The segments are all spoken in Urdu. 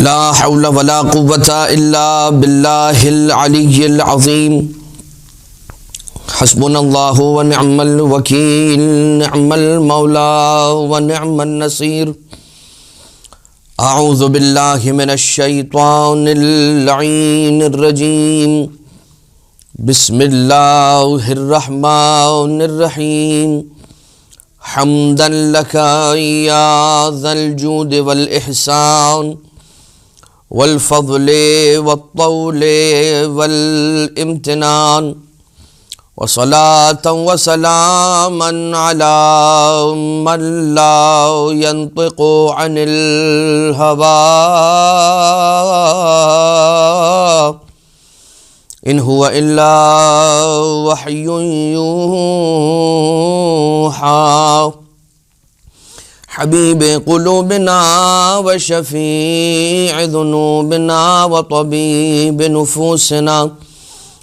لا حول ولا قوة إلا بالله العلي العظيم حسبنا الله ونعم الوكيل نعم المولى ونعم النصير أعوذ بالله من الشيطان اللعين الرجيم بسم الله الرحمن الرحيم حمدا لك يا ذا الجود والإحسان والفضل والطول والامتنان وصلاة وسلاما على من لا ينطق عن الهوى إن هو إلا وحي يوحى حبيب قلوبنا وشفيع ذنوبنا وطبيب نفوسنا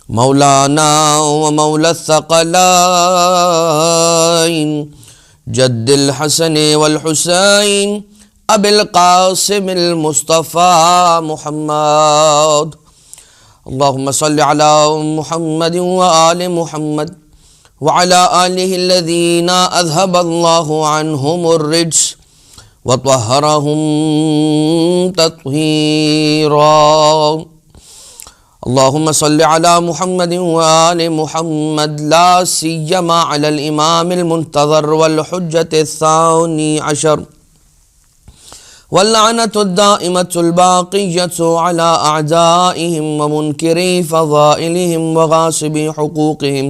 مولانا ومولى الثقلين جد الحسن والحسين أبي القاسم المصطفى محمد اللهم صل على محمد وآل محمد وعلى آله الذين أذهب الله عنهم الرجس وطهرهم تطهيرا اللهم صل على محمد وآل محمد لا سيما على الإمام المنتظر والحجة الثاني عشر واللعنة الدائمة الباقية على أعدائهم ومنكري فضائلهم وغاصبي حقوقهم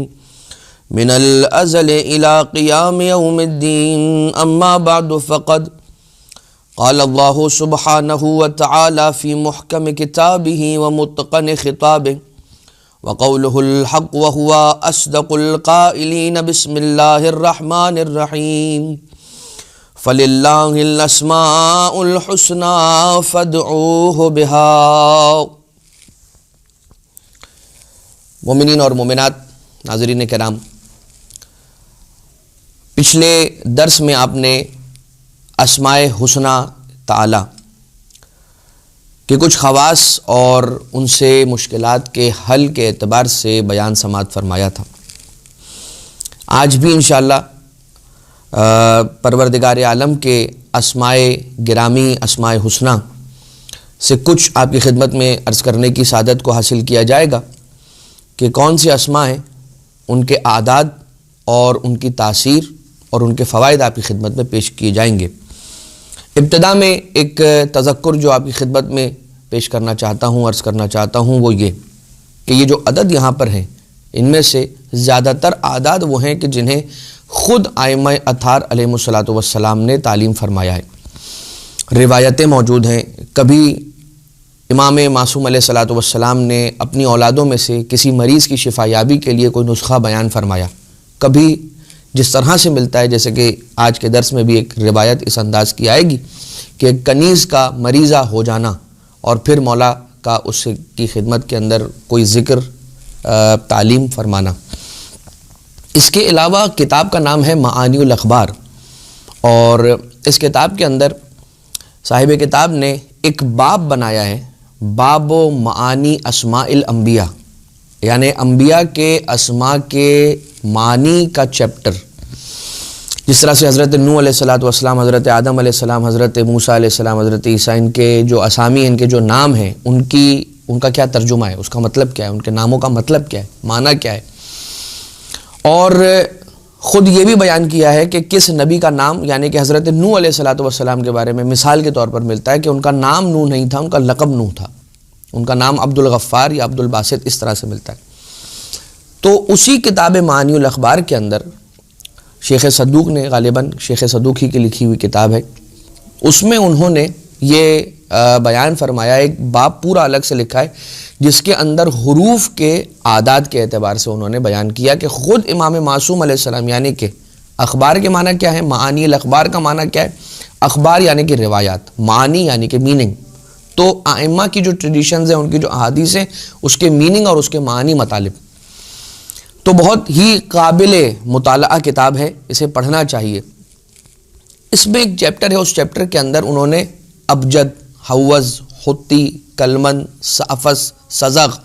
من الأزل إلى قيام يوم الدين أما بعد فقد قال الله سبحانه وتعالى في محكم كتابه ومتقن خطابه وقوله الحق وهو أصدق القائلين بسم الله الرحمن الرحيم فلله الأسماء الحسنى فادعوه بها مومنین اور مومنات، ناظرین کرام، پچھلے درس میں آپ نے اسماء حسنی تعالی کے کچھ خواص اور ان سے مشکلات کے حل کے اعتبار سے بیان سماعت فرمایا تھا۔ آج بھی انشاءاللہ پروردگار عالم کے اسماء گرامی، اسماء حسنی سے کچھ آپ کی خدمت میں عرض کرنے کی سعادت کو حاصل کیا جائے گا کہ کون سی اسماء ہیں، ان کے اعداد اور ان کی تاثیر اور ان کے فوائد آپ کی خدمت میں پیش کیے جائیں گے۔ ابتدا میں ایک تذکر جو آپ کی خدمت میں پیش کرنا چاہتا ہوں، عرض کرنا چاہتا ہوں، وہ یہ کہ یہ جو عدد یہاں پر ہیں، ان میں سے زیادہ تر اعداد وہ ہیں کہ جنہیں خود ائمہ اطہار علیہ الصلاۃ والسلام نے تعلیم فرمایا ہے۔ روایتیں موجود ہیں، کبھی امام معصوم علیہ الصلاۃ والسلام نے اپنی اولادوں میں سے کسی مریض کی شفا یابی کے لیے کوئی نسخہ بیان فرمایا، کبھی جس طرح سے ملتا ہے جیسے کہ آج کے درس میں بھی ایک روایت اس انداز کی آئے گی کہ ایک کنیز کا مریضہ ہو جانا اور پھر مولا کا اس کی خدمت کے اندر کوئی ذکر تعلیم فرمانا۔ اس کے علاوہ کتاب کا نام ہے معانی الاخبار، اور اس کتاب کے اندر صاحب کتاب نے ایک باب بنایا ہے، باب و معانی اسماء الانبیاء، یعنی انبیاء کے اسماء کے معنی کا چیپٹر۔ جس طرح سے حضرت نوح علیہ السلام، حضرت آدم علیہ السلام، حضرت موسیٰ علیہ السلام، حضرت عیسیٰ، ان کے جو اسامی، ان کے جو نام ہیں، ان کا کیا ترجمہ ہے، اس کا مطلب کیا ہے، ان کے ناموں کا مطلب کیا ہے، معنی کیا ہے، اور خود یہ بھی بیان کیا ہے کہ کس نبی کا نام، یعنی کہ حضرت نوح علیہ السلام کے بارے میں مثال کے طور پر ملتا ہے کہ ان کا نام نوح نہیں تھا، ان کا لقب نوح تھا، ان کا نام عبد الغفار یا عبد الباسط اس طرح سے ملتا ہے۔ تو اسی کتاب معانی الاخبار کے اندر شیخ صدوق نے، غالباً شیخ صدوق ہی کی لکھی ہوئی کتاب ہے، اس میں انہوں نے یہ بیان فرمایا، ایک باب پورا الگ سے لکھا ہے جس کے اندر حروف کے اعداد کے اعتبار سے انہوں نے بیان کیا کہ خود امام معصوم علیہ السلام، یعنی کہ اخبار کے معنی کیا ہے، معانی الاخبار کا معنی کیا ہے، اخبار یعنی کہ روایات، معانی یعنی کہ میننگ، تو ائمہ کی جو ٹریڈیشنز ہیں، ان کی جو احادیث ہیں، اس کے میننگ اور اس کے معنی مطالب، تو بہت ہی قابل مطالعہ کتاب ہے، اسے پڑھنا چاہیے۔ اس میں ایک چیپٹر ہے، اس چیپٹر کے اندر انہوں نے ابجد، حوض، حتی، کلمن، سافس، سزغ،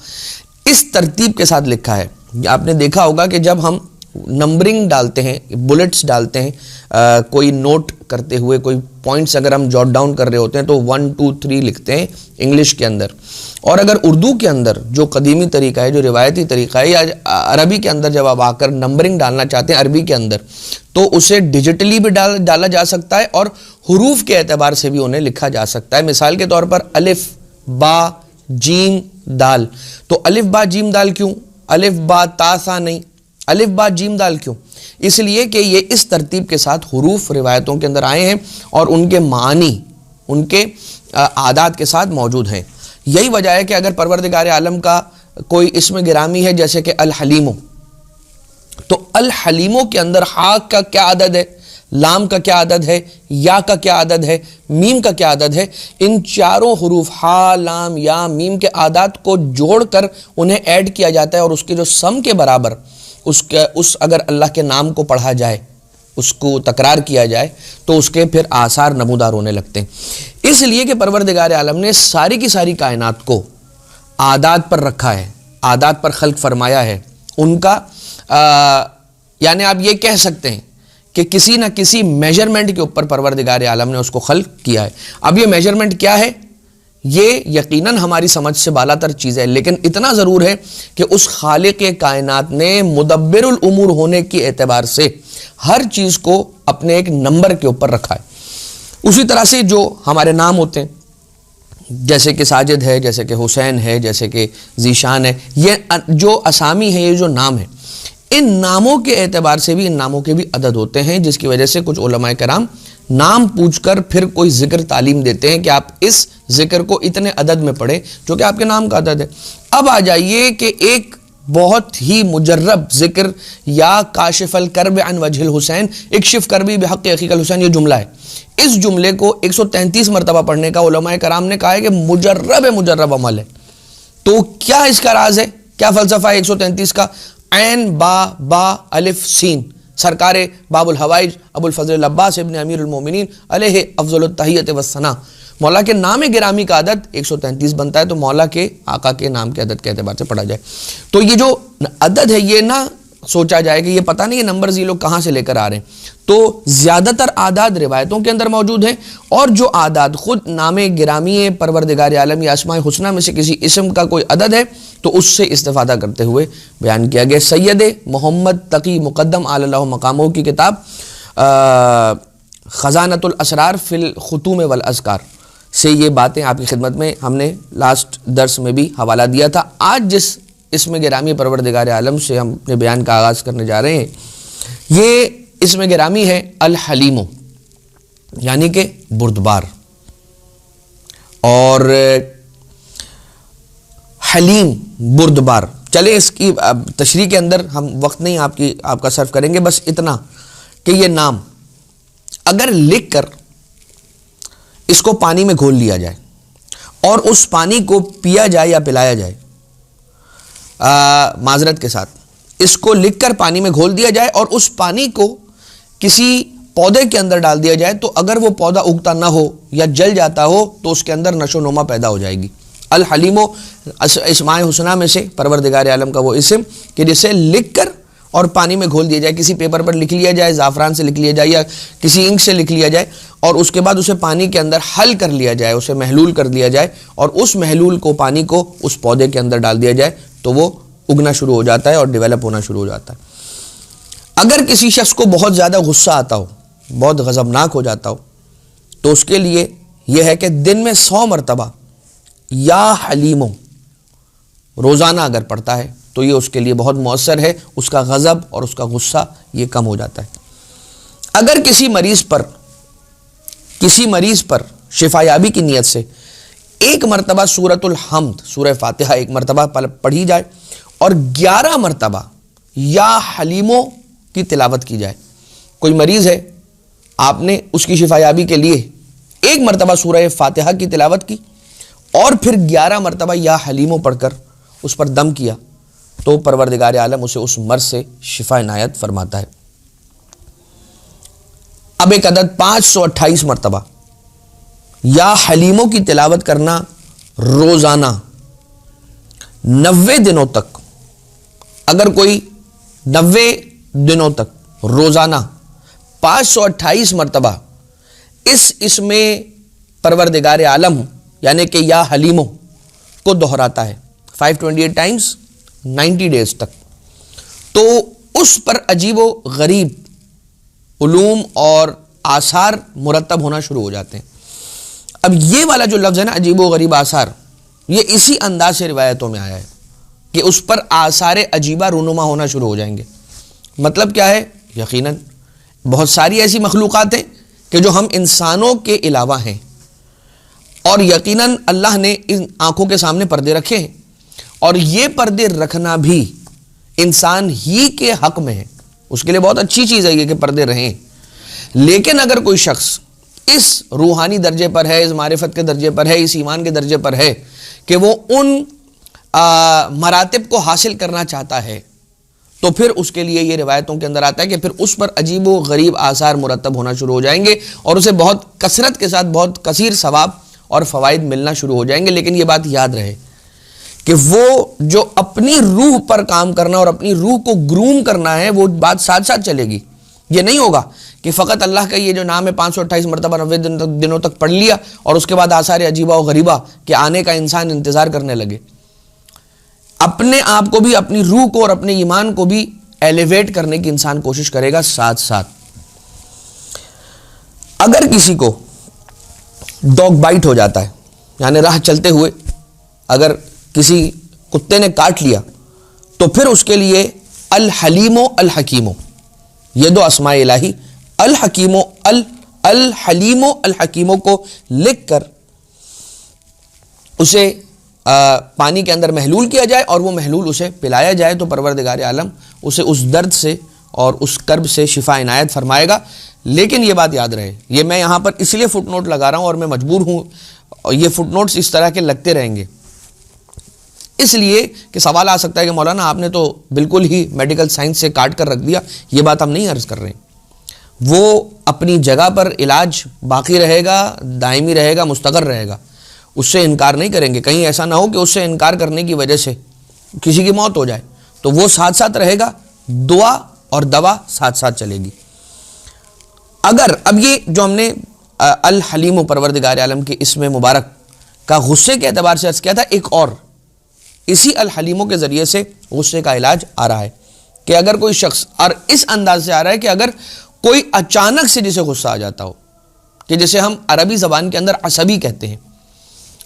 اس ترتیب کے ساتھ لکھا ہے۔ آپ نے دیکھا ہوگا کہ جب ہم نمبرنگ ڈالتے ہیں، بلٹس ڈالتے ہیں، کوئی نوٹ کرتے ہوئے کوئی پوائنٹس اگر ہم جوٹ ڈاؤن کر رہے ہوتے ہیں تو 1 2 3 لکھتے ہیں انگلش کے اندر، اور اگر اردو کے اندر جو قدیمی طریقہ ہے، جو روایتی طریقہ ہے، یا عربی کے اندر جب آپ آ کر نمبرنگ ڈالنا چاہتے ہیں عربی کے اندر، تو اسے ڈیجیٹلی بھی ڈالا جا سکتا ہے اور حروف کے اعتبار سے بھی انہیں لکھا جا سکتا ہے۔ مثال کے طور پر الف با جیم دال، تو الف با جیم دال کیوں؟ الف با تا سا نہیں، الف با جیم دال کیوں؟ اس لیے کہ یہ اس ترتیب کے ساتھ حروف روایتوں کے اندر آئے ہیں اور ان کے معنی، ان کے عادات کے ساتھ موجود ہیں۔ یہی وجہ ہے کہ اگر پروردگار عالم کا کوئی اسم گرامی ہے جیسے کہ الحلیمو، تو الحلیمو کے اندر ہا کا کیا عدد ہے، لام کا کیا عدد ہے، یا کا کیا عدد ہے، میم کا کیا عدد ہے، ان چاروں حروف ہا، لام، یا، میم کے عدد کو جوڑ کر انہیں ایڈ کیا جاتا ہے، اور اس کے جو سم کے برابر اس اگر اللہ کے نام کو پڑھا جائے، اس کو تکرار کیا جائے، تو اس کے پھر آثار نمودار ہونے لگتے ہیں۔ اس لیے کہ پروردگار عالم نے ساری کی ساری کائنات کو عادات پر رکھا ہے، عادات پر خلق فرمایا ہے، ان کا یعنی آپ یہ کہہ سکتے ہیں کہ کسی نہ کسی میجرمنٹ کے اوپر پروردگار عالم نے اس کو خلق کیا ہے۔ اب یہ میجرمنٹ کیا ہے؟ یہ یقیناً ہماری سمجھ سے بالا تر چیز ہے، لیکن اتنا ضرور ہے کہ اس خالق کائنات نے مدبر الامور ہونے کی اعتبار سے ہر چیز کو اپنے ایک نمبر کے اوپر رکھا ہے۔ اسی طرح سے جو ہمارے نام ہوتے ہیں، جیسے کہ ساجد ہے، جیسے کہ حسین ہے، جیسے کہ ذیشان ہے، یہ جو اسامی ہے، یہ جو نام ہے، ان ناموں کے اعتبار سے بھی ان ناموں کے بھی عدد ہوتے ہیں، جس کی وجہ سے کچھ علماء کرام نام پوچھ کر پھر کوئی ذکر تعلیم دیتے ہیں کہ آپ اس ذکر کو اتنے عدد میں پڑھیں جو کہ آپ کے نام کا عدد ہے۔ اب آ جائیے کہ ایک بہت ہی مجرب ذکر، یا کاشف الکرب عن وجہ الحسین اکشف کربی بحق اخیک الحسین، یہ جملہ ہے، اس جملے کو 133 مرتبہ پڑھنے کا علماء کرام نے کہا ہے کہ مجرب عمل ہے۔ تو کیا اس کا راز ہے، کیا فلسفہ ہے 133 کا؟ عین با با الف سین، سرکار باب الحوائج ابو الفضل العباس ابن امیر المومنین علیہ افضل التحیت والثناء، مولا کے نام گرامی کا عدد 133 بنتا ہے، تو مولا کے آقا کے نام کے عدد کے اعتبار سے پڑھا جائے۔ تو یہ جو عدد ہے، یہ نہ سوچا جائے کہ یہ پتہ نہیں یہ نمبرز یہ لوگ کہاں سے لے کر آ رہے ہیں۔ تو زیادہ تر اعداد روایتوں کے اندر موجود ہیں، اور جو اعداد خود نام گرامی پروردگار عالم یا اسماء الحسنی میں سے کسی اسم کا کوئی عدد ہے تو اس سے استفادہ کرتے ہوئے بیان کیا گیا۔ سید محمد تقی مقدم علی اللہ مقامہ کی کتاب خزانۃ الاسرار فی الختوم والاذکار سے یہ باتیں آپ کی خدمت میں ہم نے لاسٹ درس میں بھی حوالہ دیا تھا۔ آج جس اسم گرامی پروردگار عالم سے ہم اپنے بیان کا آغاز کرنے جا رہے ہیں، یہ اسم گرامی ہے الحلیم، یعنی کہ بردبار۔ اور حلیم، بردبار، چلے اس کی تشریح کے اندر ہم وقت نہیں آپ کا صرف کریں گے، بس اتنا کہ یہ نام اگر لکھ کر اس کو پانی میں گھول لیا جائے اور اس پانی کو پیا جائے یا پلایا جائے، معذرت کے ساتھ اس کو لکھ کر پانی میں گھول دیا جائے اور اس پانی کو کسی پودے کے اندر ڈال دیا جائے، تو اگر وہ پودا اگتا نہ ہو یا جل جاتا ہو تو اس کے اندر نشو و نما پیدا ہو جائے گی۔ الحلیم اسماء الحسنی میں سے پروردگار عالم کا وہ اسم کہ جسے لکھ کر اور پانی میں گھول دیا جائے، کسی پیپر پر لکھ لیا جائے، زعفران سے لکھ لیا جائے یا کسی انک سے لکھ لیا جائے، اور اس کے بعد اسے پانی کے اندر حل کر لیا جائے، اسے محلول کر دیا جائے، اور اس محلول کو، پانی کو اس پودے کے اندر ڈال دیا جائے، تو وہ اگنا شروع ہو جاتا ہے اور ڈیولپ ہونا شروع ہو جاتا ہے۔ اگر کسی شخص کو بہت زیادہ غصہ آتا ہو، بہت غضبناک ہو جاتا ہو، تو اس کے لیے یہ ہے کہ دن میں 100 مرتبہ یا حلیمو روزانہ اگر پڑھتا ہے تو یہ اس کے لیے بہت مؤثر ہے، اس کا غضب اور اس کا غصہ یہ کم ہو جاتا ہے۔ اگر کسی مریض پر شفا یابی کی نیت سے ایک مرتبہ سورۃ الحمد، سورہ فاتحہ ایک مرتبہ پڑھی جائے اور 11 مرتبہ یا حلیمو کی تلاوت کی جائے، کوئی مریض ہے، آپ نے اس کی شفا یابی کے لیے ایک مرتبہ سورہ فاتحہ کی تلاوت کی اور پھر 11 مرتبہ یا حلیمو پڑھ کر اس پر دم کیا، تو پروردگار عالم اسے اس مرض سے شفا عنایت فرماتا ہے۔ اب ایک عدد 528 مرتبہ یا حلیموں کی تلاوت کرنا روزانہ 90 دنوں تک، اگر کوئی 90 دنوں تک روزانہ 528 مرتبہ اس میں پروردگار عالم یعنی کہ یا حلیمو کو دہراتا ہے 528 ٹائمز 90 ڈیز تک، تو اس پر عجیب و غریب علوم اور آثار مرتب ہونا شروع ہو جاتے ہیں۔ اب یہ والا جو لفظ ہے نا عجیب و غریب آثار، یہ اسی انداز سے روایتوں میں آیا ہے کہ اس پر آثار عجیبہ رونما ہونا شروع ہو جائیں گے۔ مطلب کیا ہے؟ یقیناً بہت ساری ایسی مخلوقات ہیں کہ جو ہم انسانوں کے علاوہ ہیں، اور یقیناً اللہ نے ان آنکھوں کے سامنے پردے رکھے ہیں، اور یہ پردے رکھنا بھی انسان ہی کے حق میں ہے، اس کے لیے بہت اچھی چیز ہے یہ کہ پردے رہیں۔ لیکن اگر کوئی شخص اس روحانی درجے پر ہے، اس معرفت کے درجے پر ہے، اس ایمان کے درجے پر ہے کہ وہ ان مراتب کو حاصل کرنا چاہتا ہے، تو پھر اس کے لیے یہ روایتوں کے اندر آتا ہے کہ پھر اس پر عجیب و غریب آثار مرتب ہونا شروع ہو جائیں گے، اور اسے بہت کثرت کے ساتھ بہت کثیر ثواب اور فوائد ملنا شروع ہو جائیں گے۔ لیکن یہ بات یاد رہے کہ وہ جو اپنی روح پر کام کرنا اور اپنی روح کو گروم کرنا ہے، وہ بات ساتھ ساتھ چلے گی۔ یہ نہیں ہوگا کہ فقط اللہ کا یہ جو نام ہے 528 مرتبہ 90 دنوں تک پڑھ لیا اور اس کے بعد آثار عجیبہ و غریبہ کے آنے کا انسان انتظار کرنے لگے۔ اپنے آپ کو بھی، اپنی روح کو اور اپنے ایمان کو بھی ایلیویٹ کرنے کی انسان کوشش کرے گا ساتھ ساتھ۔ اگر کسی کو ڈاگ بائٹ ہو جاتا ہے، یعنی راہ چلتے ہوئے اگر کسی کتے نے کاٹ لیا، تو پھر اس کے لیے الحلیم و الحکیم، یہ دو اسماء الہی الحکیم و الحلیم و الحکیم کو لکھ کر اسے پانی کے اندر محلول کیا جائے اور وہ محلول اسے پلایا جائے، تو پروردگار عالم اسے اس درد سے اور اس کرب سے شفا عنایت فرمائے گا۔ لیکن یہ بات یاد رہے، یہ میں یہاں پر اس لیے فٹ نوٹ لگا رہا ہوں اور میں مجبور ہوں، یہ فٹ نوٹس اس طرح کے لگتے رہیں گے، اس لیے کہ سوال آ سکتا ہے کہ مولانا آپ نے تو بالکل ہی میڈیکل سائنس سے کاٹ کر رکھ دیا۔ یہ بات ہم نہیں عرض کر رہے ہیں، وہ اپنی جگہ پر علاج باقی رہے گا، دائمی رہے گا، مستقر رہے گا، اس سے انکار نہیں کریں گے۔ کہیں ایسا نہ ہو کہ اس سے انکار کرنے کی وجہ سے کسی کی موت ہو جائے، تو وہ ساتھ ساتھ رہے گا، دعا اور دوا ساتھ ساتھ چلے گی۔ اگر اب یہ جو ہم نے الحلیم و پروردگار عالم کے اسم مبارک کا غصے کے اعتبار سے عرض کیا تھا، ایک اور اسی الحلیموں کے ذریعے سے غصے کا علاج آ رہا ہے کہ اگر کوئی شخص، اور اس انداز سے آ رہا ہے کہ اگر کوئی اچانک سے جسے غصہ آ جاتا ہو، کہ جسے ہم عربی زبان کے اندر عصبی کہتے ہیں،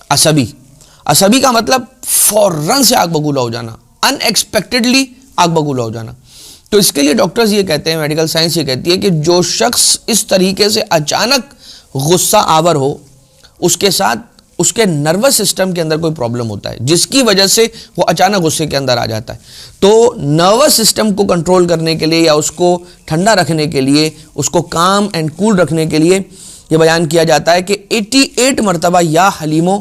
عصبی کا مطلب فوراً سے آگ بگولا ہو جانا، ان ایکسپیکٹڈلی آگ بگولا ہو جانا، تو اس کے لیے ڈاکٹرز یہ کہتے ہیں، میڈیکل سائنس یہ کہتی ہے کہ جو شخص اس طریقے سے اچانک غصہ آور ہو، اس کے ساتھ اس کے نروس سسٹم کے اندر کوئی پرابلم ہوتا ہے جس کی وجہ سے وہ اچانک غصے کے اندر آ جاتا ہے، تو نروس سسٹم کو کنٹرول کرنے کے لیے یا اس کو ٹھنڈا رکھنے کے لیے، اس کو کام اینڈ کول رکھنے کے لیے یہ بیان کیا جاتا ہے کہ 88 مرتبہ یا حلیمو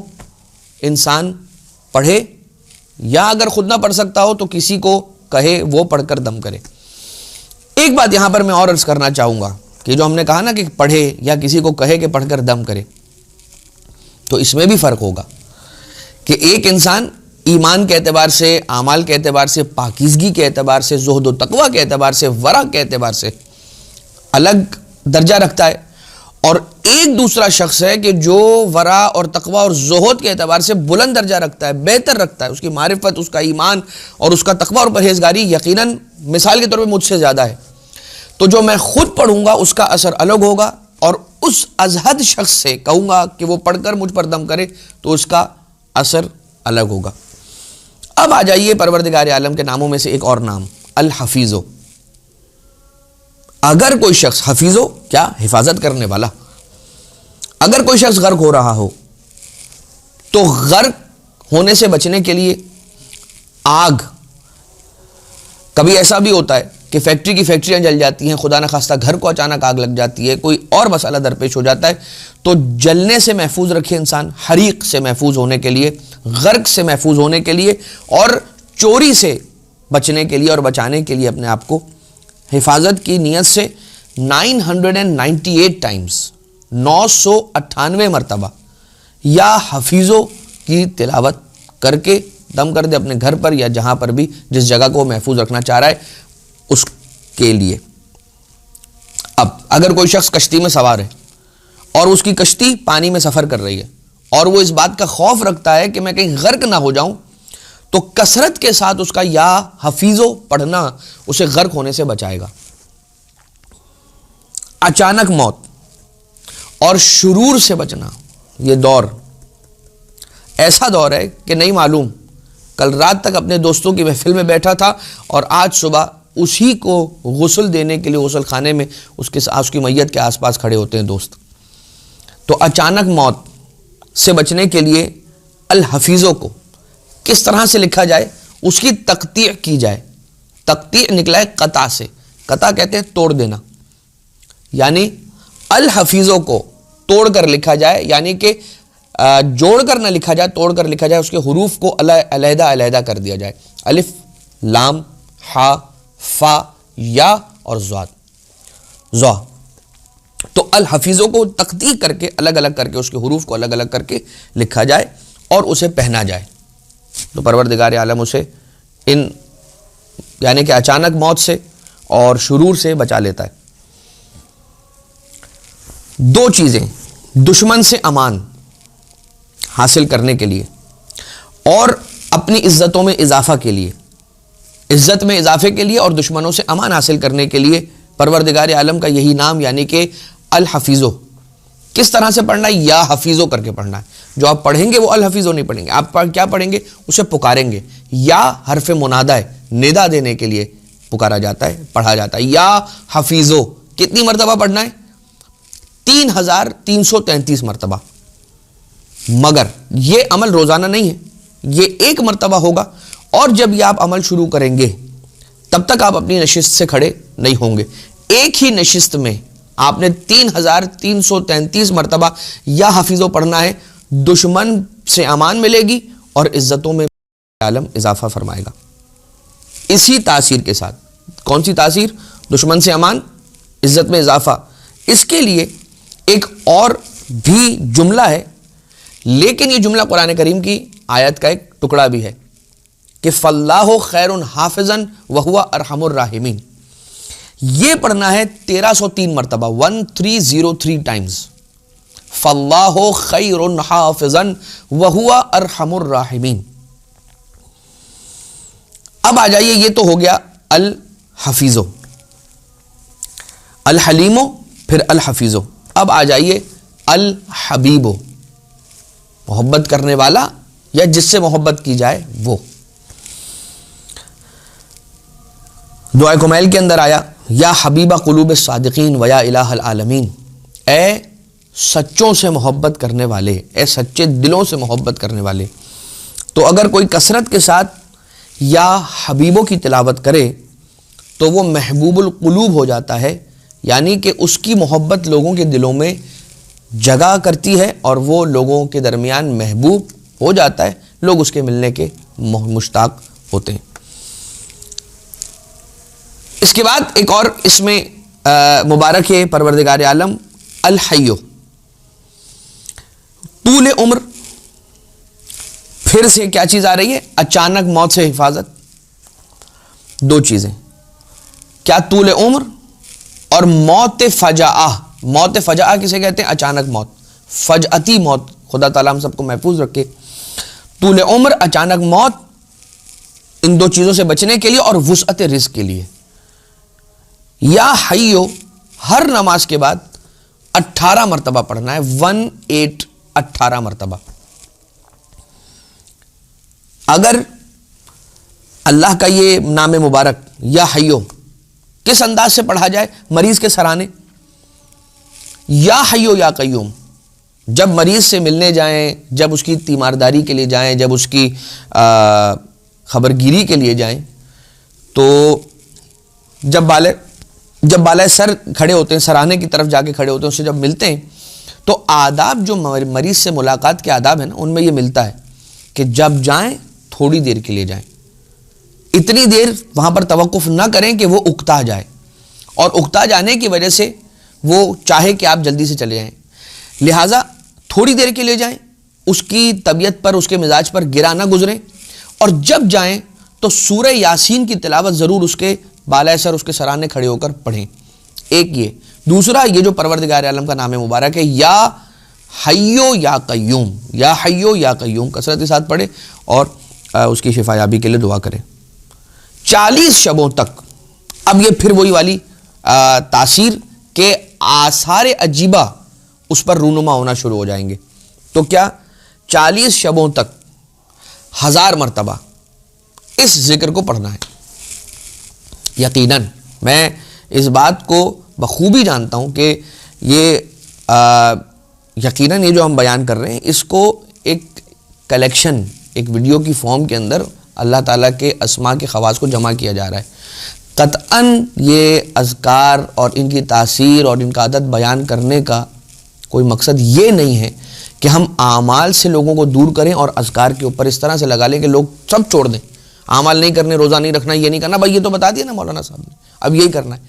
انسان پڑھے، یا اگر خود نہ پڑھ سکتا ہو تو کسی کو کہے وہ پڑھ کر دم کرے۔ ایک بات یہاں پر میں اور عرض کرنا چاہوں گا کہ جو ہم نے کہا نا کہ پڑھے یا کسی کو کہے کہ پڑھ کر دم کرے، تو اس میں بھی فرق ہوگا کہ ایک انسان ایمان کے اعتبار سے، اعمال کے اعتبار سے، پاکیزگی کے اعتبار سے، زہد و تقوی کے اعتبار سے، ورع کے اعتبار سے الگ درجہ رکھتا ہے، اور ایک دوسرا شخص ہے کہ جو ورع اور تقوی اور زہد کے اعتبار سے بلند درجہ رکھتا ہے، بہتر رکھتا ہے، اس کی معرفت، اس کا ایمان اور اس کا تقوی اور پرہیزگاری یقیناً مثال کے طور پہ مجھ سے زیادہ ہے، تو جو میں خود پڑھوں گا اس کا اثر الگ ہوگا، اور اس ازہد شخص سے کہوں گا کہ وہ پڑھ کر مجھ پر دم کرے تو اس کا اثر الگ ہوگا۔ اب آ جائیے پروردگار عالم کے ناموں میں سے ایک اور نام، الحفیظ۔ اگر کوئی شخص حفیظ ہو، کیا حفاظت کرنے والا، اگر کوئی شخص غرق ہو رہا ہو تو غرق ہونے سے بچنے کے لیے آگ، کبھی ایسا بھی ہوتا ہے کہ فیکٹری کی فیکٹریاں جل جاتی ہیں، خدا نخواستہ گھر کو اچانک آگ لگ جاتی ہے، کوئی اور مسئلہ درپیش ہو جاتا ہے، تو جلنے سے محفوظ رکھے انسان، حریق سے محفوظ ہونے کے لیے، غرق سے محفوظ ہونے کے لیے، اور چوری سے بچنے کے لیے اور بچانے کے لیے اپنے آپ کو حفاظت کی نیت سے 998 ٹائمز 998 مرتبہ یا حفیظو کی تلاوت کر کے دم کر دے اپنے گھر پر یا جہاں پر بھی جس جگہ کو وہ محفوظ رکھنا چاہ رہا ہے اس کے لیے۔ اب اگر کوئی شخص کشتی میں سوار ہے اور اس کی کشتی پانی میں سفر کر رہی ہے اور وہ اس بات کا خوف رکھتا ہے کہ میں کہیں غرق نہ ہو جاؤں، تو کثرت کے ساتھ اس کا یا حفیظو پڑھنا اسے غرق ہونے سے بچائے گا۔ اچانک موت اور شرور سے بچنا، یہ دور ایسا دور ہے کہ نہیں معلوم، کل رات تک اپنے دوستوں کی محفل میں بیٹھا تھا اور آج صبح اسی کو غسل دینے کے لیے غسل خانے میں اس کی میت کے آس پاس کھڑے ہوتے ہیں دوست۔ تو اچانک موت سے بچنے کے لیے الحفیظوں کو کس طرح سے لکھا جائے، اس کی تقطیع کی جائے۔ تقطیع نکلا ہے قطع سے، قطع کہتے ہیں توڑ دینا، یعنی الحفیظوں کو توڑ کر لکھا جائے، یعنی کہ جوڑ کر نہ لکھا جائے، توڑ کر لکھا جائے، اس کے حروف کو علیحدہ علیحدہ کر دیا جائے، الف لام ہا فا یا اور ضا۔ تو الحفیظوں کو تقطیع کر کے الگ الگ کر کے اس کے حروف کو الگ الگ کر کے لکھا جائے اور اسے پہنا جائے، تو پروردگار عالم اسے ان یعنی کہ اچانک موت سے اور شرور سے بچا لیتا ہے۔ دو چیزیں دشمن سے امان حاصل کرنے کے لیے اور اپنی عزتوں میں اضافہ کے لیے، عزت میں اضافے کے لیے اور دشمنوں سے امان حاصل کرنے کے لیے پروردگار عالم کا یہی نام یعنی کہ الحفیظو۔ کس طرح سے پڑھنا ہے؟ یا حفیظو کر کے پڑھنا ہے۔ جو آپ پڑھیں گے وہ الحفیظو نہیں پڑھیں گے، آپ کیا پڑھیں گے؟ اسے پکاریں گے۔ یا حرف منادہ ہے، ندا دینے کے لیے پکارا جاتا ہے، پڑھا جاتا ہے، یا حفیظو۔ کتنی مرتبہ پڑھنا ہے؟ 3333 مرتبہ۔ مگر یہ عمل روزانہ نہیں ہے، یہ ایک مرتبہ ہوگا، اور جب یہ آپ عمل شروع کریں گے تب تک آپ اپنی نشست سے کھڑے نہیں ہوں گے۔ ایک ہی نشست میں آپ نے 3333 مرتبہ یا حفیظو پڑھنا ہے، دشمن سے امان ملے گی اور عزتوں میں عالم اضافہ فرمائے گا۔ اسی تاثیر کے ساتھ، کون سی تاثیر؟ دشمن سے امان، عزت میں اضافہ۔ اس کے لیے ایک اور بھی جملہ ہے، لیکن یہ جملہ قرآن کریم کی آیت کا ایک ٹکڑا بھی ہے کہ فَاللَّهُ خَيْرٌ حَافِظًا وَهُوَ أَرْحَمُ الرَّاحِمِينَ۔ یہ پڑھنا ہے 1303 مرتبہ، 1303 ٹائمز۔ فَاللَّهُ خَيْرٌ حَافِظًا وَهُوَ أَرْحَمُ الرَّاحِمِينَ۔ اب آ جائیے، یہ تو ہو گیا الحفیظو، الحلیمو، پھر الحفیظو۔ اب آ جائیے الحبیبو، محبت کرنے والا یا جس سے محبت کی جائے وہ۔ دعائے کمیل کے اندر آیا یا حبیبہ قلوب الصادقین و یا الہ العالمین، اے سچوں سے محبت کرنے والے، اے سچے دلوں سے محبت کرنے والے۔ تو اگر کوئی کثرت کے ساتھ یا حبیبوں کی تلاوت کرے تو وہ محبوب القلوب ہو جاتا ہے، یعنی کہ اس کی محبت لوگوں کے دلوں میں جگہ کرتی ہے اور وہ لوگوں کے درمیان محبوب ہو جاتا ہے، لوگ اس کے ملنے کے مشتاق ہوتے ہیں۔ اس کے بعد ایک اور اس میں مبارک ہے پروردگار عالم الحیو، طول عمر۔ پھر سے کیا چیز آ رہی ہے؟ اچانک موت سے حفاظت۔ دو چیزیں، کیا؟ طول عمر اور موت فجاء۔ موت فجاء کسے کہتے ہیں؟ اچانک موت، فجعتی موت۔ خدا تعالیٰ ہم سب کو محفوظ رکھے۔ طول عمر، اچانک موت، ان دو چیزوں سے بچنے کے لیے اور وسعت رزق کے لیے۔ یا حیو ہر نماز کے بعد 18 مرتبہ پڑھنا ہے، 18 مرتبہ۔ اگر اللہ کا یہ نام مبارک یا حیو کس انداز سے پڑھا جائے؟ مریض کے سرانے، یا حیو یا قیوم۔ جب مریض سے ملنے جائیں، جب اس کی تیمارداری کے لیے جائیں، جب اس کی خبرگیری کے لیے جائیں، تو جب بالائے سر کھڑے ہوتے ہیں، سرانے کی طرف جا کے کھڑے ہوتے ہیں، اس سے جب ملتے ہیں تو آداب جو مریض سے ملاقات کے آداب ہیں نا، ان میں یہ ملتا ہے کہ جب جائیں تھوڑی دیر کے لیے جائیں، اتنی دیر وہاں پر توقف نہ کریں کہ وہ اکتا جائے، اور اکتا جانے کی وجہ سے وہ چاہے کہ آپ جلدی سے چلے جائیں، لہٰذا تھوڑی دیر کے لیے جائیں اس کی طبیعت پر، اس کے مزاج پر گرا نہ گزرے، اور جب جائیں تو سورہ یاسین کی تلاوت ضرور اس کے بالائے سر، اس کے سرانے کھڑے ہو کر پڑھیں. ایک یہ. دوسرا یہ جو پروردگار عالم کا نام مبارک ہے، یا حیو یا قیوم، یا حیو یا قیوم، کثرت کے ساتھ پڑھے اور اس کی شفا یابی کے لیے دعا کریں 40 شبوں تک. اب یہ پھر وہی والی تاثیر کہ آثار عجیبہ اس پر رونما ہونا شروع ہو جائیں گے. تو کیا 40 شبوں تک 1000 مرتبہ اس ذکر کو پڑھنا ہے. یقیناً میں اس بات کو بخوبی جانتا ہوں کہ یہ یقیناً یہ جو ہم بیان کر رہے ہیں اس کو ایک کلیکشن، ایک ویڈیو کی فارم کے اندر اللہ تعالیٰ کے اسماء کے خواص کو جمع کیا جا رہا ہے. قطعاً یہ اذکار اور ان کی تاثیر اور ان کا عدد بیان کرنے کا کوئی مقصد یہ نہیں ہے کہ ہم اعمال سے لوگوں کو دور کریں اور اذکار کے اوپر اس طرح سے لگا لیں کہ لوگ سب چھوڑ دیں. اعمال نہیں کرنے، روزہ نہیں رکھنا، یہ نہیں کرنا، بھائی یہ تو بتا دیا نا مولانا صاحب نے، اب یہی کرنا ہے.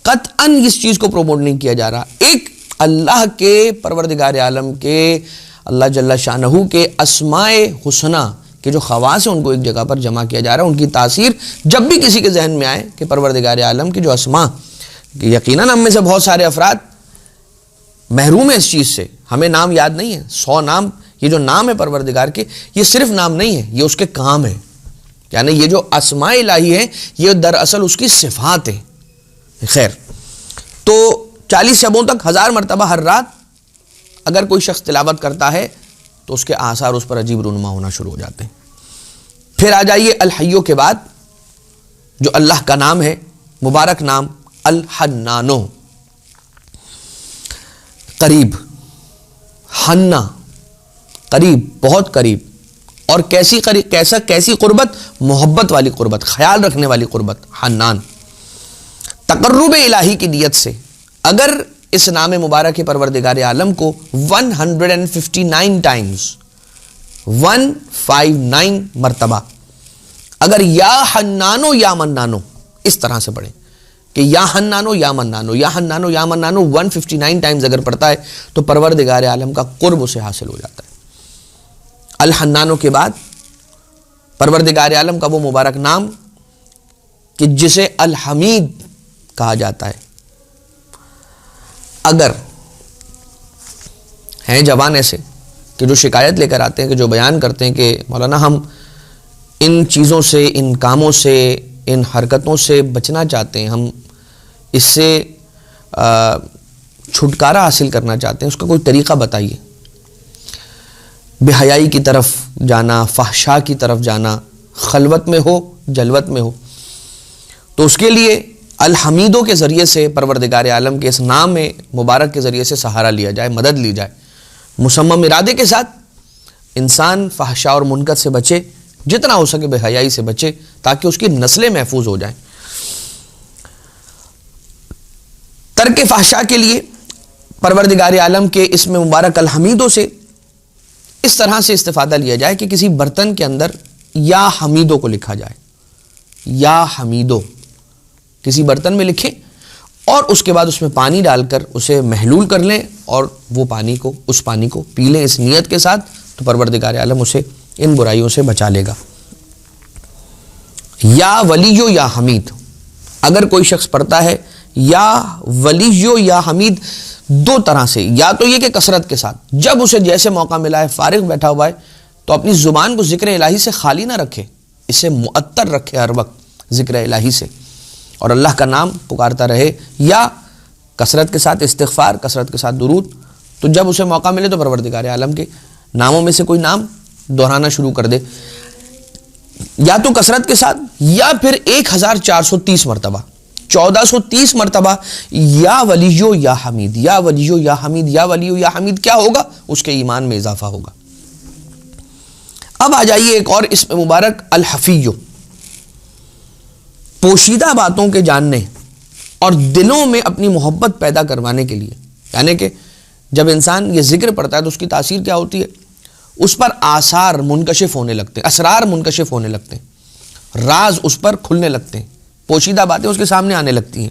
قطعاً اس چیز کو پروموٹ نہیں کیا جا رہا. ایک اللہ کے پروردگار عالم کے، اللہ جل شانہ کے اسماء حسنہ کہ جو خواص ہیں ان کو ایک جگہ پر جمع کیا جا رہا ہے. ان کی تاثیر جب بھی کسی کے ذہن میں آئے کہ پروردگار عالم کے جو اسماء، یقیناً ہم میں سے بہت سارے افراد محروم ہیں اس چیز سے، ہمیں نام یاد نہیں ہے. 100 نام، یہ جو نام ہے پروردگار کے، یہ صرف نام نہیں ہے، یہ اس کے کام ہے. یعنی یہ جو اسماء الہی ہیں یہ دراصل اس کی صفات ہیں. خیر، تو 40 شبوں تک 1000 مرتبہ ہر رات اگر کوئی شخص تلاوت کرتا ہے تو اس کے آثار اس پر عجیب رونما ہونا شروع ہو جاتے ہیں. پھر آ جائیے الحیو کے بعد جو اللہ کا نام ہے، مبارک نام الحنانو، قریب، حنا قریب، بہت قریب. اور کیسی قربت؟ محبت والی قربت، خیال رکھنے والی قربت. حنان، تقرب الہی کی نیت سے اگر اس نام مبارک پروردگار عالم کو 159 ٹائمز، 159 مرتبہ اگر یا حنانو یا منانو اس طرح سے پڑھیں کہ یا حنانو یا منانو، یا حنانو یا منانو 159 ٹائمز اگر پڑھتا ہے تو پروردگار عالم کا قرب اسے حاصل ہو جاتا ہے. الحنانو کے بعد پروردگار عالم کا وہ مبارک نام کہ جسے الحمید کہا جاتا ہے. اگر ہیں جوان ایسے کہ جو شکایت لے کر آتے ہیں، کہ جو بیان کرتے ہیں کہ مولانا ہم ان چیزوں سے، ان کاموں سے، ان حرکتوں سے بچنا چاہتے ہیں، ہم اس سے چھٹکارا حاصل کرنا چاہتے ہیں، اس کا کوئی طریقہ بتائیے. بے حیائی کی طرف جانا، فحشاء کی طرف جانا، خلوت میں ہو جلوت میں ہو، تو اس کے لیے الحمیدوں کے ذریعے سے پروردگار عالم کے اس نام مبارک کے ذریعے سے سہارا لیا جائے، مدد لی جائے. مصمم ارادے کے ساتھ انسان فحشاء اور منکر سے بچے، جتنا ہو سکے بے حیائی سے بچے، تاکہ اس کی نسلیں محفوظ ہو جائیں. ترک فحشاء کے لیے پروردگار عالم کے اسم مبارک الحمیدوں سے اس طرح سے استفادہ لیا جائے کہ کسی برتن کے اندر یا حمیدو کو لکھا جائے، یا حمیدو کسی برتن میں لکھیں اور اس کے بعد اس میں پانی ڈال کر اسے محلول کر لیں اور وہ اس پانی کو پی لیں اس نیت کے ساتھ، تو پروردگار عالم اسے ان برائیوں سے بچا لے گا. یا ولیو یا حمید اگر کوئی شخص پڑھتا ہے یا ولیو یا حمید، دو طرح سے، یا تو یہ کہ کثرت کے ساتھ جب اسے جیسے موقع ملا ہے، فارغ بیٹھا ہوا ہے، تو اپنی زبان کو ذکر الہی سے خالی نہ رکھے، اسے معطر رکھے ہر وقت ذکر الہی سے اور اللہ کا نام پکارتا رہے، یا کثرت کے ساتھ استغفار، کثرت کے ساتھ درود. تو جب اسے موقع ملے تو پروردگار عالم کے ناموں میں سے کوئی نام دہرانا شروع کر دے، یا تو کثرت کے ساتھ یا پھر 1430 مرتبہ، 1430 مرتبہ یا ولیو یا حمید، یا ولیو یا حمید، یا ولیو یا حمید. کیا ہوگا؟ اس کے ایمان میں اضافہ ہوگا. اب آ جائیے ایک اور اسم مبارک الحفیو، پوشیدہ باتوں کے جاننے اور دلوں میں اپنی محبت پیدا کروانے کے لیے. یعنی کہ جب انسان یہ ذکر پڑھتا ہے تو اس کی تاثیر کیا ہوتی ہے؟ اس پر آثار منکشف ہونے لگتے ہیں، اسرار منکشف ہونے لگتے ہیں، راز اس پر کھلنے لگتے ہیں، پوشیدہ باتیں اس کے سامنے آنے لگتی ہیں.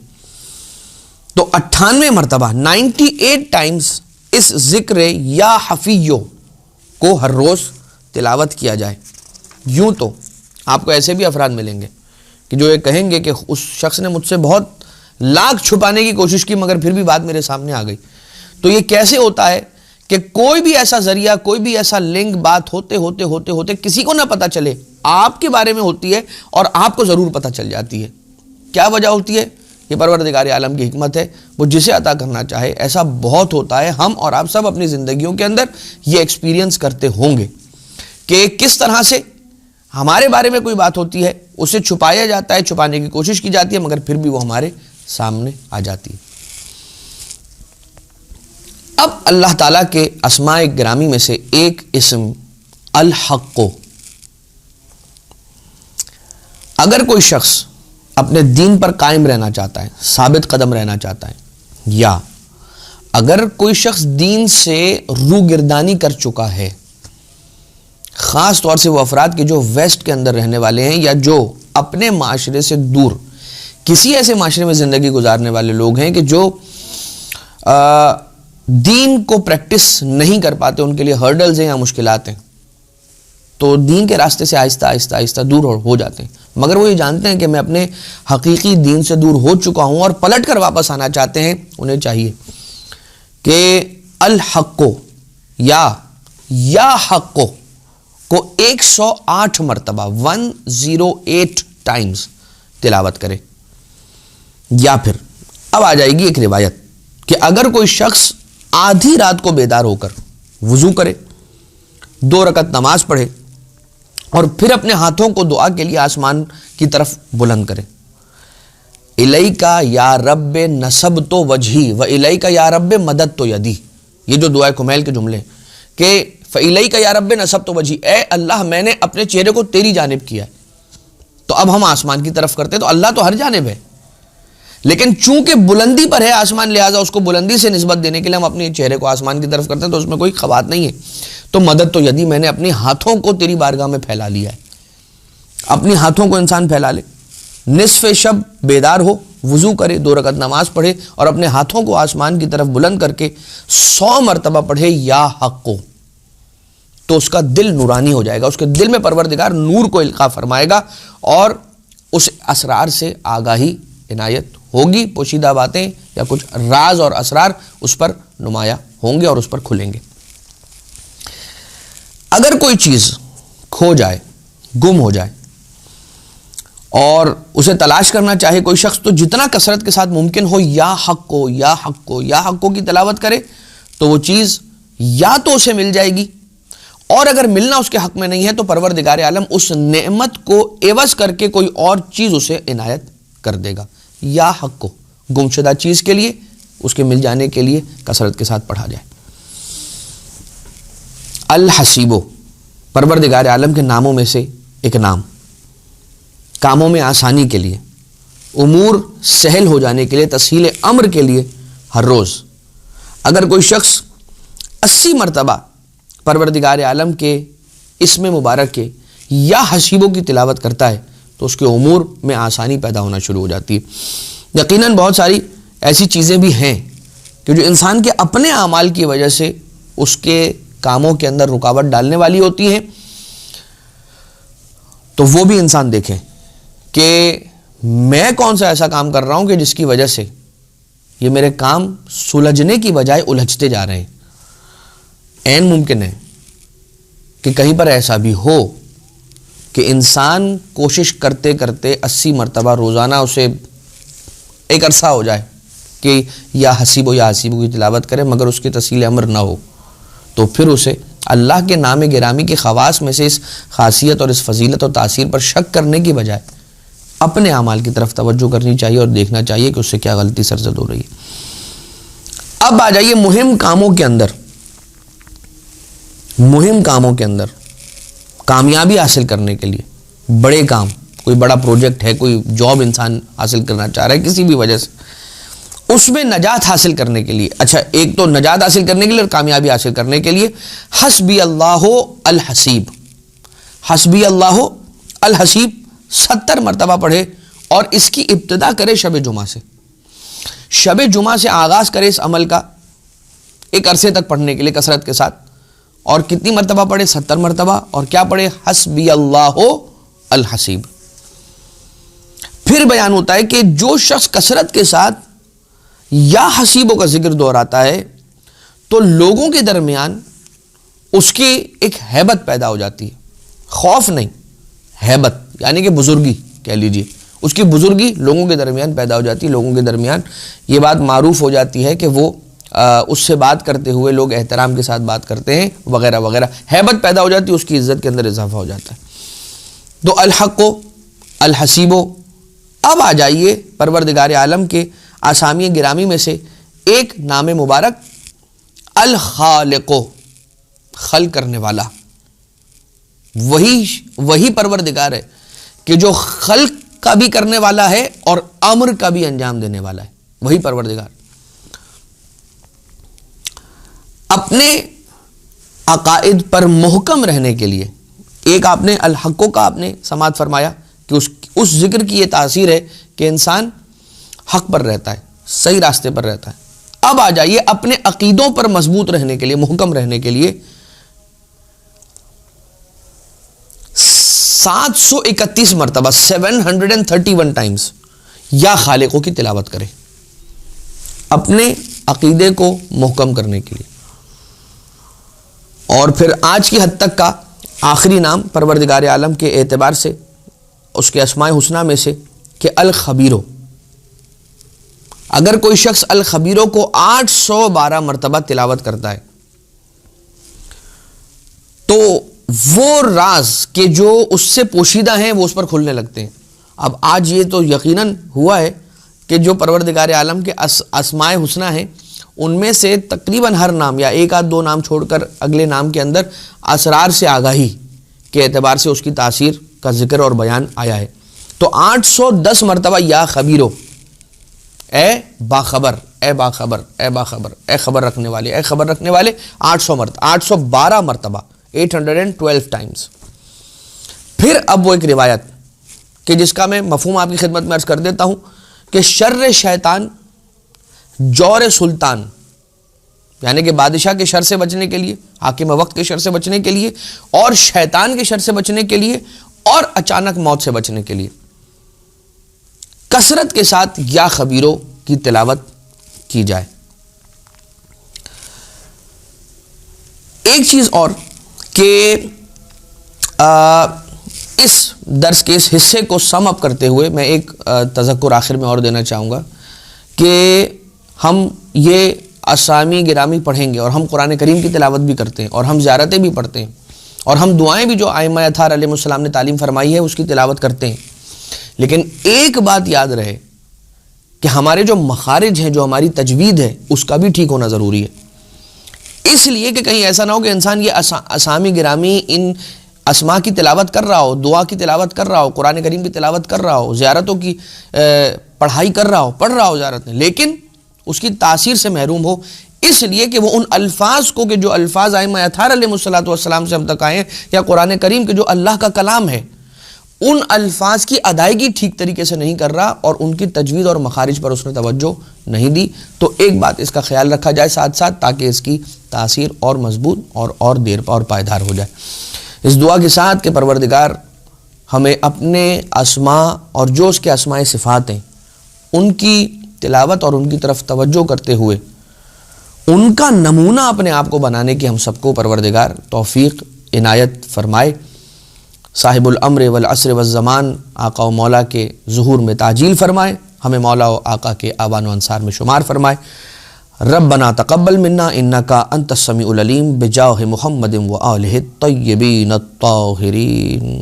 تو 98 مرتبہ 98 ٹائمز اس ذکر یا حفیو کو ہر روز تلاوت کیا جائے. یوں تو آپ کو ایسے بھی افراد ملیں گے کہ جو یہ کہیں گے کہ اس شخص نے مجھ سے بہت لاکھ چھپانے کی کوشش کی مگر پھر بھی بات میرے سامنے آ گئی. تو یہ کیسے ہوتا ہے کہ کوئی بھی ایسا ذریعہ، کوئی بھی ایسا لنک بات ہوتے ہوتے ہوتے ہوتے کسی کو نہ پتہ چلے، آپ کے بارے میں ہوتی ہے اور آپ کو ضرور پتہ چل جاتی ہے. کیا وجہ ہوتی ہے؟ یہ پروردگار عالم کی حکمت ہے. وہ جسے عطا کرنا چاہے. ایسا بہت ہوتا ہے، ہم اور آپ سب اپنی زندگیوں کے اندر یہ ایکسپیرینس کرتے ہوں گے کہ کس طرح سے ہمارے بارے میں کوئی بات ہوتی ہے، اسے چھپایا جاتا ہے، چھپانے کی کوشش کی جاتی ہے مگر پھر بھی وہ ہمارے سامنے آ جاتی ہے. اب اللہ تعالیٰ کے اسماء گرامی میں سے ایک اسم الحق. اگر کوئی شخص اپنے دین پر قائم رہنا چاہتا ہے، ثابت قدم رہنا چاہتا ہے، یا اگر کوئی شخص دین سے روگردانی کر چکا ہے، خاص طور سے وہ افراد کے جو ویسٹ کے اندر رہنے والے ہیں یا جو اپنے معاشرے سے دور کسی ایسے معاشرے میں زندگی گزارنے والے لوگ ہیں کہ جو دین کو پریکٹس نہیں کر پاتے، ان کے لیے ہرڈلز ہیں یا مشکلات ہیں، تو دین کے راستے سے آہستہ آہستہ آہستہ دور ہو جاتے ہیں. مگر وہ یہ جانتے ہیں کہ میں اپنے حقیقی دین سے دور ہو چکا ہوں اور پلٹ کر واپس آنا چاہتے ہیں. انہیں چاہیے کہ الحق یا حق کو 108 مرتبہ 108 ٹائمز تلاوت کرے. یا پھر اب آ جائے گی ایک روایت کہ اگر کوئی شخص آدھی رات کو بیدار ہو کر وضو کرے، 2 رکعت نماز پڑھے اور پھر اپنے ہاتھوں کو دعا کے لیے آسمان کی طرف بلند کرے، الیکا یا رب نصبت وجہی و الیکا یا رب مددت یدی، یہ جو دعائے کمیل کے جملے کہ فالیکا یا رب نصبت وجہی، اے اللہ میں نے اپنے چہرے کو تیری جانب کیا ہے. تو اب ہم آسمان کی طرف کرتے، تو اللہ تو ہر جانب ہے لیکن چونکہ بلندی پر ہے آسمان، لہٰذا اس کو بلندی سے نسبت دینے کے لیے ہم اپنے چہرے کو آسمان کی طرف کرتے ہیں، تو اس میں کوئی خبات نہیں ہے. تو مدد تو یدی، میں نے اپنے ہاتھوں کو تیری بارگاہ میں پھیلا لیا ہے. اپنی ہاتھوں کو انسان پھیلا لے، نصف شب بیدار ہو، وضو کرے، 2 رکعت نماز پڑھے اور اپنے ہاتھوں کو آسمان کی طرف بلند کر کے 100 مرتبہ پڑھے یا حق کو، تو اس کا دل نورانی ہو جائے گا. اس کے دل میں پروردگار نور کو القاء فرمائے گا اور اس اسرار سے آگاہی عنایت ہوگی. پوشیدہ باتیں یا کچھ راز اور اسرار اس پر نمایاں ہوں گے اور اس پر کھلیں گے. اگر کوئی چیز کھو جائے، گم ہو جائے اور اسے تلاش کرنا چاہے کوئی شخص، تو جتنا کثرت کے ساتھ ممکن ہو یا حق کو یا حق کو یا حق کو کی تلاوت کرے تو وہ چیز یا تو اسے مل جائے گی، اور اگر ملنا اس کے حق میں نہیں ہے تو پروردگار عالم اس نعمت کو عوض کر کے کوئی اور چیز اسے عنایت کر دے گا. یا حق کو گمشدہ چیز کے لیے، اس کے مل جانے کے لیے کثرت کے ساتھ پڑھا جائے. الحسیبو پروردگار عالم کے ناموں میں سے ایک نام، کاموں میں آسانی کے لیے، امور سہل ہو جانے کے لیے، تسہیل امر کے لیے ہر روز اگر کوئی شخص 80 مرتبہ پروردگار عالم کے اسم مبارک کے یا حسیبوں کی تلاوت کرتا ہے تو اس کے امور میں آسانی پیدا ہونا شروع ہو جاتی ہے. یقیناً بہت ساری ایسی چیزیں بھی ہیں کہ جو انسان کے اپنے اعمال کی وجہ سے اس کے کاموں کے اندر رکاوٹ ڈالنے والی ہوتی ہیں، تو وہ بھی انسان دیکھے کہ میں کون سا ایسا کام کر رہا ہوں کہ جس کی وجہ سے یہ میرے کام سلجھنے کی بجائے الجھتے جا رہے ہیں. عین ممکن ہے کہ کہیں پر ایسا بھی ہو کہ انسان کوشش کرتے کرتے 80 مرتبہ روزانہ اسے ایک عرصہ ہو جائے کہ یا حسیب کی تلاوت کرے مگر اس کی تسہیل امر نہ ہو، تو پھر اسے اللہ کے نام گرامی کے خواص میں سے اس خاصیت اور اس فضیلت اور تاثیر پر شک کرنے کی بجائے اپنے اعمال کی طرف توجہ کرنی چاہیے اور دیکھنا چاہیے کہ اس سے کیا غلطی سرزد ہو رہی ہے. اب آ جائیے مہم کاموں کے اندر کامیابی حاصل کرنے کے لیے. بڑے کام، کوئی بڑا پروجیکٹ ہے، کوئی جاب انسان حاصل کرنا چاہ رہا ہے کسی بھی وجہ سے، اس میں نجات حاصل کرنے کے لیے، اچھا ایک تو نجات حاصل کرنے کے لیے اور کامیابی حاصل کرنے کے لیے حسبی اللہ الحسیب، حسبی اللہ الحسیب 70 مرتبہ پڑھے اور اس کی ابتدا کرے شب جمعہ سے. شب جمعہ سے آغاز کرے اس عمل کا ایک عرصے تک پڑھنے کے لیے کثرت کے ساتھ، اور کتنی مرتبہ پڑھے؟ 70 مرتبہ. اور کیا پڑھے؟ حسبی اللہ الحسیب. پھر بیان ہوتا ہے کہ جو شخص کثرت کے ساتھ یا حسیبوں کا ذکر دہراتا ہے تو لوگوں کے درمیان اس کی ایک ہیبت پیدا ہو جاتی ہے. خوف نہیں، ہیبت یعنی کہ بزرگی کہہ لیجئے. اس کی بزرگی لوگوں کے درمیان پیدا ہو جاتی ہے. لوگوں کے درمیان یہ بات معروف ہو جاتی ہے کہ وہ اس سے بات کرتے ہوئے لوگ احترام کے ساتھ بات کرتے ہیں وغیرہ وغیرہ. ہیبت پیدا ہو جاتی ہے، اس کی عزت کے اندر اضافہ ہو جاتا ہے. تو الحق و الحسیب. اب آ جائیے پروردگار عالم کے اسامی گرامی میں سے ایک نام مبارک الخالق، خلق کرنے والا. وہی پروردگار ہے کہ جو خلق کا بھی کرنے والا ہے اور امر کا بھی انجام دینے والا ہے. وہی پروردگار اپنے عقائد پر محکم رہنے کے لیے، ایک آپ نے الحق کا آپ نے سماعت فرمایا کہ اس ذکر کی یہ تاثیر ہے کہ انسان حق پر رہتا ہے، صحیح راستے پر رہتا ہے. اب آ جائیے اپنے عقیدوں پر مضبوط رہنے کے لیے، محکم رہنے کے لیے 731 مرتبہ 731 ٹائمز یا خالقوں کی تلاوت کرے اپنے عقیدے کو محکم کرنے کے لیے. اور پھر آج کی حد تک کا آخری نام پروردگار عالم کے اعتبار سے اس کے اسماء حسنہ میں سے کہ الخبیرو. اگر کوئی شخص الخبیرو کو 812 مرتبہ تلاوت کرتا ہے تو وہ راز کہ جو اس سے پوشیدہ ہیں وہ اس پر کھلنے لگتے ہیں. اب آج یہ تو یقیناً ہوا ہے کہ جو پروردگار عالم کے اسماء حسنہ ہیں ان میں سے تقریباً ہر نام یا ایک آدھ دو نام چھوڑ کر اگلے نام کے اندر اسرار سے آگاہی کے اعتبار سے اس کی تاثیر کا ذکر اور بیان آیا ہے. تو 810 مرتبہ یا خبیرو، اے باخبر، اے باخبر، اے باخبر، اے خبر رکھنے والے، اے خبر رکھنے والے 800 مرتبہ 812 مرتبہ 812 ٹائمز. پھر اب وہ ایک روایت کہ جس کا میں مفہوم آپ کی خدمت میں عرض کر دیتا ہوں کہ شر شیطان، جور سلطان یعنی کہ بادشاہ کے شر سے بچنے کے لیے، حاکم وقت کے شر سے بچنے کے لیے، اور شیطان کے شر سے بچنے کے لیے، اور اچانک موت سے بچنے کے لیے کثرت کے ساتھ یا خبیروں کی تلاوت کی جائے. ایک چیز اور کہ اس درس کے اس حصے کو سم اپ کرتے ہوئے میں ایک تذکر آخر میں اور دینا چاہوں گا کہ ہم یہ اسامی گرامی پڑھیں گے اور ہم قرآن کریم کی تلاوت بھی کرتے ہیں اور ہم زیارتیں بھی پڑھتے ہیں اور ہم دعائیں بھی جو ائمہ اطہار علیہ السلام نے تعلیم فرمائی ہے اس کی تلاوت کرتے ہیں. لیکن ایک بات یاد رہے کہ ہمارے جو مخارج ہیں، جو ہماری تجوید ہے، اس کا بھی ٹھیک ہونا ضروری ہے. اس لیے کہ کہیں ایسا نہ ہو کہ انسان یہ اسامی گرامی ان اسماء کی تلاوت کر رہا ہو، دعا کی تلاوت کر رہا ہو، قرآن کریم کی تلاوت کر رہا ہو، زیارتوں کی پڑھائی کر رہا ہو، پڑھ رہا ہو زیارت میں، لیکن اس کی تاثیر سے محروم ہو. اس لیے کہ وہ ان الفاظ کو، کہ جو الفاظ ائمہ اطہار علیہ السلام سے ہم تک آئے ہیں، یا قرآن کریم کے جو اللہ کا کلام ہے، ان الفاظ کی ادائیگی ٹھیک طریقے سے نہیں کر رہا اور ان کی تجوید اور مخارج پر اس نے توجہ نہیں دی. تو ایک بات اس کا خیال رکھا جائے ساتھ ساتھ، تاکہ اس کی تاثیر اور مضبوط اور دیر اور پائیدار ہو جائے. اس دعا کے ساتھ کہ پروردگار ہمیں اپنے اسماء اور جو اس کے اسماء صفات ہیں ان کی تلاوت اور ان کی طرف توجہ کرتے ہوئے ان کا نمونہ اپنے آپ کو بنانے کی ہم سب کو پروردگار توفیق عنایت فرمائے. صاحب الامر والعصر والزمان آقا و مولا کے ظہور میں تعجیل فرمائے. ہمیں مولا و آقا کے آبان و انصار میں شمار فرمائے. ربنا تقبل منا انکا انت السمیع العلیم بجاہ محمد و آلہ الطیبین الطاہرین.